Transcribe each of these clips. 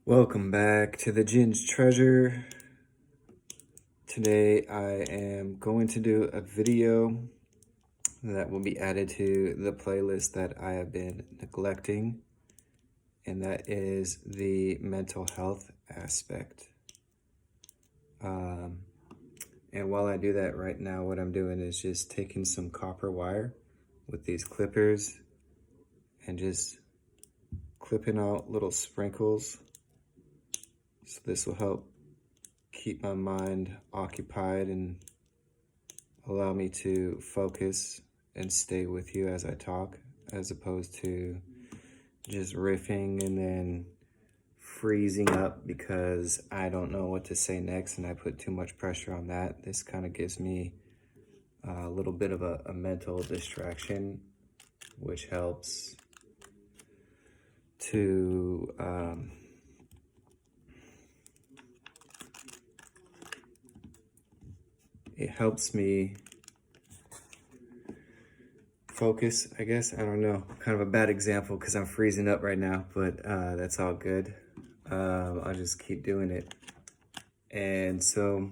Welcome back to the Ginge Treasure. Today I am going to do a video that will be added to the playlist that I have been neglecting, and that is the mental health aspect. And while I do that right now, what I'm doing is just taking some copper wire with these clippers and just clipping out little sprinkles. So this will help keep my mind occupied and allow me to focus and stay with you as I talk, as opposed to just riffing and then freezing up because I don't know what to say next and I put too much pressure on that. This kind of gives me a little bit of a mental distraction, which helps to it helps me focus, I guess. I don't know. Kind of a bad example because I'm freezing up right now, but that's all good. I'll just keep doing it. And so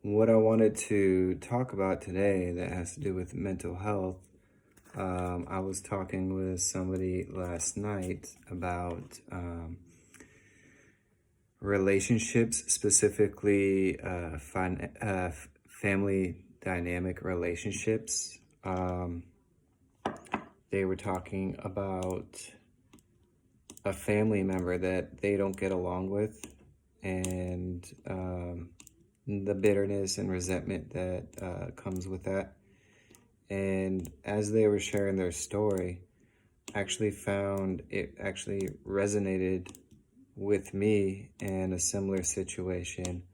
what I wanted to talk about today that has to do with mental health, I was talking with somebody last night about relationships, specifically family dynamic relationships. They were talking about a family member that they don't get along with, and the bitterness and resentment that comes with that. And as they were sharing their story, I actually found it actually resonated with me in a similar situation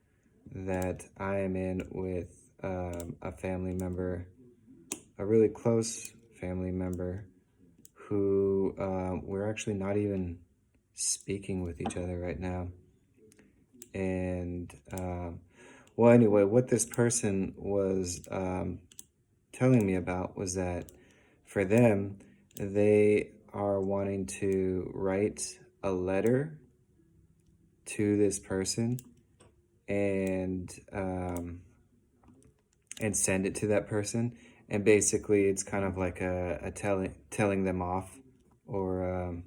that I am in with a family member, a really close family member, who we're actually not even speaking with each other right now. And well, anyway, what this person was telling me about was that for them, they are wanting to write a letter to this person and send it to that person. And basically it's kind of like a telling them off, or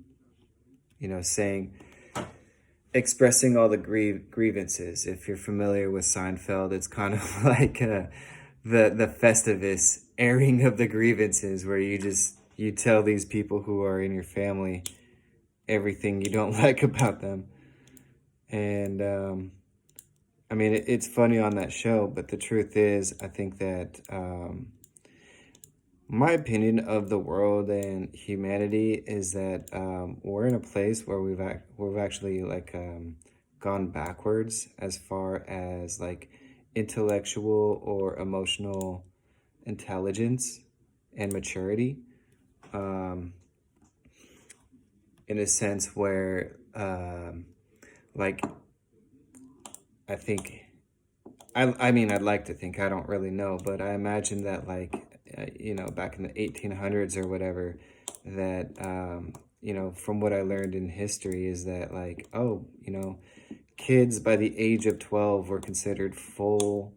saying, expressing all the grievances. If you're familiar with Seinfeld, it's kind of like the Festivus airing of the grievances, where you tell these people who are in your family everything you don't like about them. And I mean, it's funny on that show, but the truth is, I think that my opinion of the world and humanity is that we're in a place where we've actually gone backwards as far as like intellectual or emotional intelligence and maturity, in a sense where like I think I mean, I'd like to think, I don't really know, but I imagine that back in the 1800s or whatever, that, from what I learned in history is that kids by the age of 12 were considered full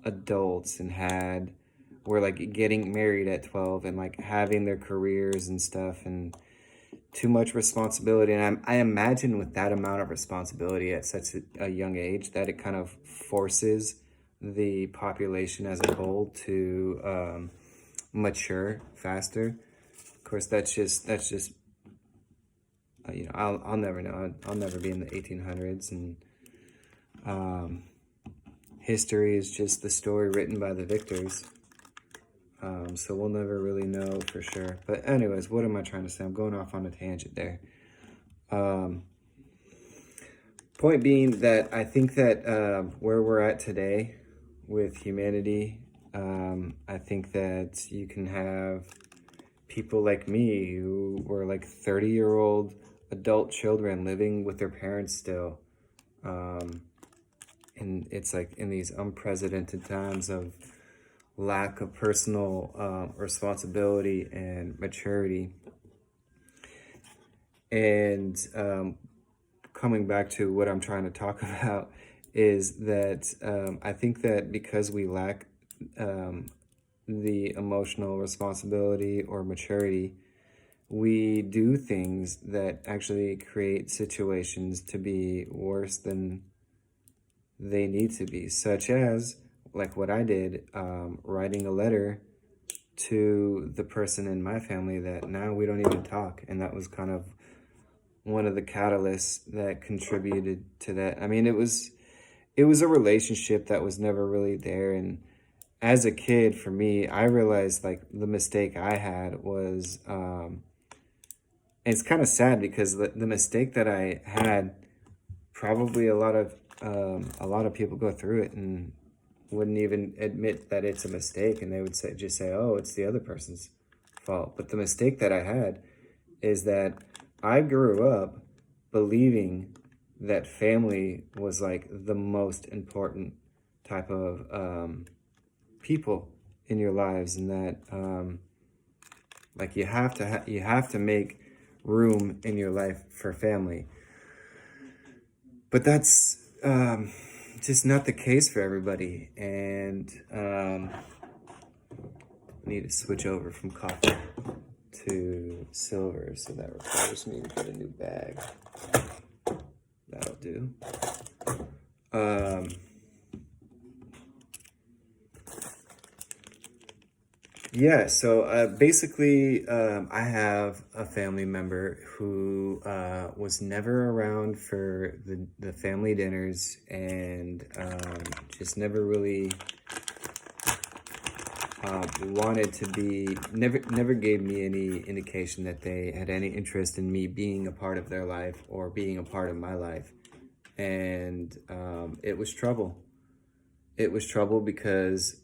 adults and were like getting married at 12 and like having their careers and stuff, and too much responsibility. And I imagine with that amount of responsibility at such a young age, that it kind of forces the population as a whole to mature faster. Of course, that's just I'll never know. I'll never be in the 1800s, and history is just the story written by the victors. So we'll never really know for sure. But anyways, what am I trying to say? I'm going off on a tangent there. Point being that I think that where we're at today with humanity, I think that you can have people like me who were like 30-year-old adult children living with their parents still. And it's like in these unprecedented times of lack of personal responsibility and maturity. And coming back to what I'm trying to talk about is that I think that because we lack the emotional responsibility or maturity, we do things that actually create situations to be worse than they need to be, such as like what I did, writing a letter to the person in my family that now we don't even talk. And that was kind of one of the catalysts that contributed to that. I mean, it was a relationship that was never really there. And as a kid, for me, I realized like the mistake I had was, and it's kind of sad because the mistake that I had, probably a lot of people go through it and wouldn't even admit that it's a mistake, and they would just say, "Oh, it's the other person's fault." But the mistake that I had is that I grew up believing that family was like the most important type of people in your lives, and that like you have to make room in your life for family. But that's just not the case for everybody, and I need to switch over from copper to silver, so that requires me to get a new bag. That'll do. Yeah, so basically, I have a family member who was never around for the family dinners, and just never really wanted to be, never gave me any indication that they had any interest in me being a part of their life or being a part of my life. And it was trouble. It was trouble because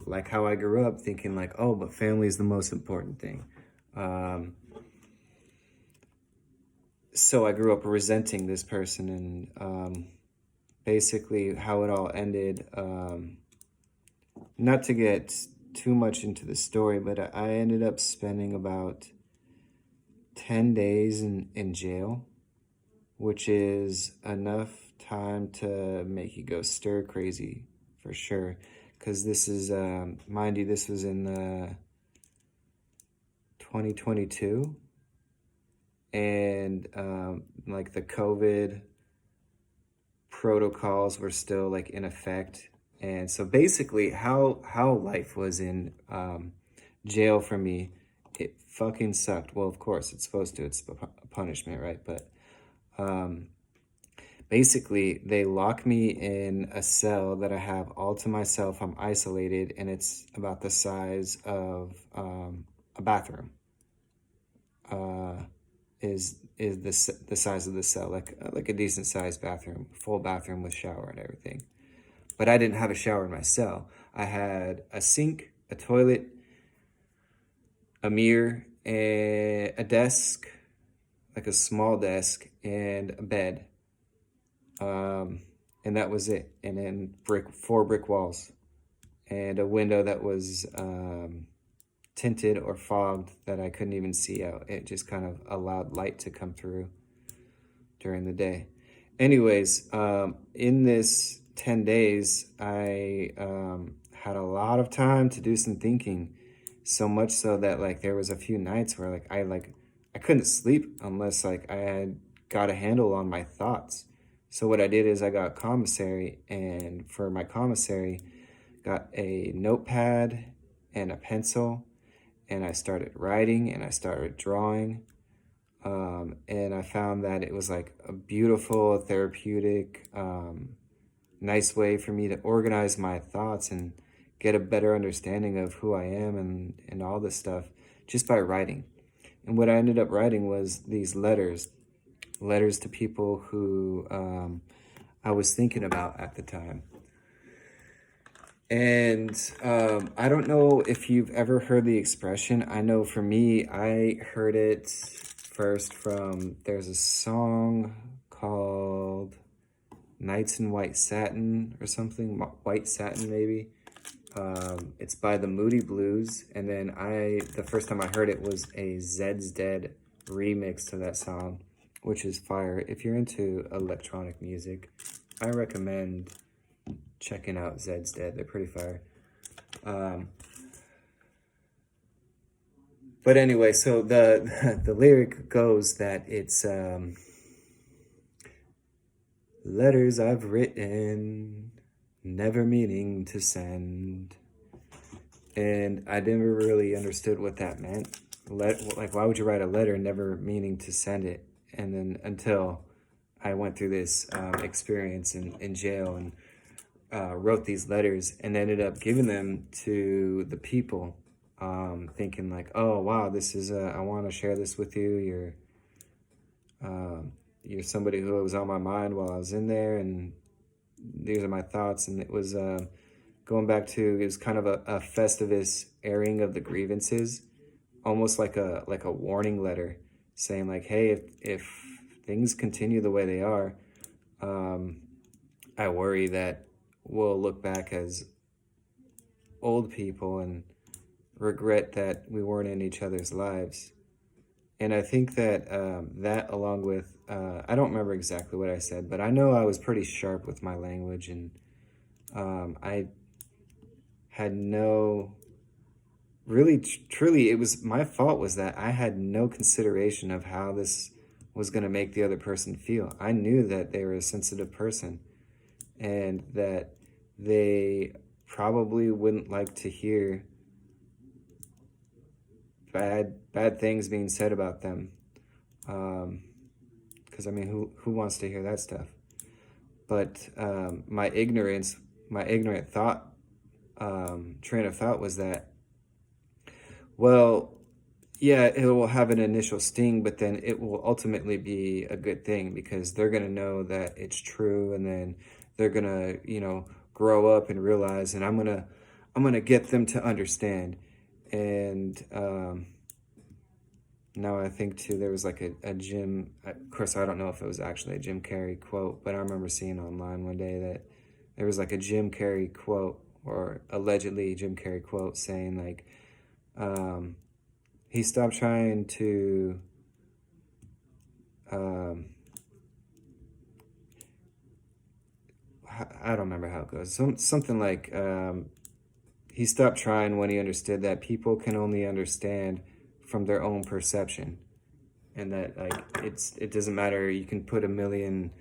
like how I grew up thinking like, oh, but family is the most important thing. So I grew up resenting this person, and basically how it all ended, not to get too much into the story, but I ended up spending about 10 days in jail, which is enough time to make you go stir crazy for sure. Because this is, mind you, this was in 2022, and like the COVID protocols were still like in effect. And so basically how life was in jail for me, it fucking sucked. Well, of course it's supposed to, it's a punishment, right? But basically they lock me in a cell that I have all to myself. I'm isolated, and it's about the size of a bathroom. Is the size of the cell, like a decent sized bathroom, full bathroom with shower and everything. But I didn't have a shower in my cell. I had a sink, a toilet, a mirror, a desk, like a small desk, and a bed. And that was it. And then four brick walls, and a window that was tinted or fogged that I couldn't even see out. It just kind of allowed light to come through during the day. Anyways, in this 10 days, I had a lot of time to do some thinking, so much so that like there was a few nights where I couldn't sleep unless like I had got a handle on my thoughts. So what I did is I got commissary, and for my commissary, got a notepad and a pencil, and I started writing and I started drawing. And I found that it was like a beautiful, therapeutic, nice way for me to organize my thoughts and get a better understanding of who I am and all this stuff just by writing. And what I ended up writing was these letters to people who I was thinking about at the time. And I don't know if you've ever heard the expression. I know for me, I heard it first from, there's a song called Nights in White Satin or something, White Satin maybe. It's by the Moody Blues. And then the first time I heard it was a Zed's Dead remix to that song, which is fire. If you're into electronic music, I recommend checking out Zed's Dead. They're pretty fire. But anyway, so the lyric goes that it's letters I've written, never meaning to send. And I never really understood what that meant. Like, why would you write a letter never meaning to send it? And then until I went through this experience in jail and wrote these letters and ended up giving them to the people, thinking like, oh, wow, this is, I want to share this with you. You're somebody who was on my mind while I was in there, and these are my thoughts. And it was going back to, it was kind of a Festivus airing of the grievances, almost like a warning letter saying like, hey, if things continue the way they are, I worry that we'll look back as old people and regret that we weren't in each other's lives. And I think that that, along with, I don't remember exactly what I said, but I know I was pretty sharp with my language, and I had no, really, truly, it was my fault, was that I had no consideration of how this was going to make the other person feel. I knew that they were a sensitive person and that they probably wouldn't like to hear bad things being said about them. Because I mean, who wants to hear that stuff? But my ignorant thought, train of thought was that, well, yeah, it will have an initial sting, but then it will ultimately be a good thing because they're going to know that it's true, and then they're going to, grow up and realize, and I'm going to get them to understand. And now I think too, there was like a Jim, of course, I don't know if it was actually a Jim Carrey quote, but I remember seeing online one day that there was like a Jim Carrey quote, or allegedly Jim Carrey quote, saying like, he stopped trying to, I don't remember how it goes. Something like, he stopped trying when he understood that people can only understand from their own perception, and that like it doesn't matter. You can try a million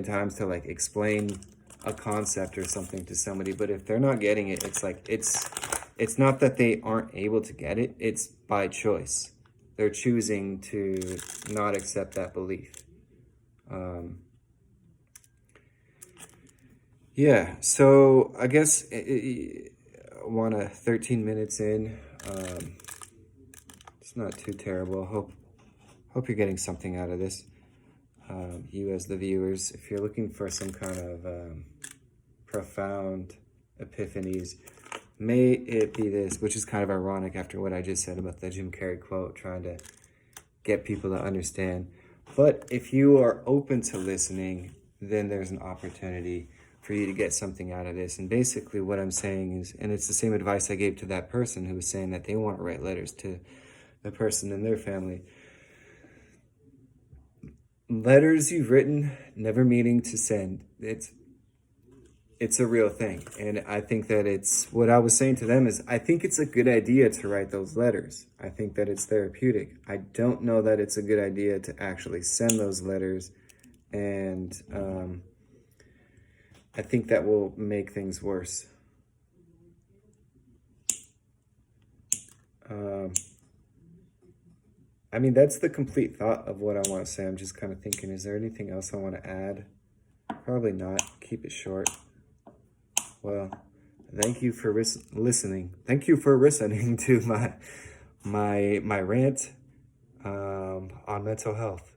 times to like explain a concept or something to somebody, but if they're not getting it, it's like it's not that they aren't able to get it. It's by choice. They're choosing to not accept that belief. Yeah, so I guess I want to 13 minutes in. It's not too terrible. Hope you're getting something out of this. You as the viewers, if you're looking for some kind of profound epiphanies, may it be this, which is kind of ironic after what I just said about the Jim Carrey quote, trying to get people to understand. But if you are open to listening, then there's an opportunity for you to get something out of this. And basically what I'm saying is, and it's the same advice I gave to that person who was saying that they want to write letters to the person and their family. Letters you've written, never meaning to send. It's a real thing. And I think that what I was saying to them is, I think it's a good idea to write those letters. I think that it's therapeutic. I don't know that it's a good idea to actually send those letters. And I think that will make things worse. I mean, that's the complete thought of what I want to say. I'm just kind of thinking, is there anything else I want to add? Probably not. Keep it short. Well, thank you for listening. Thank you for listening to my rant on mental health.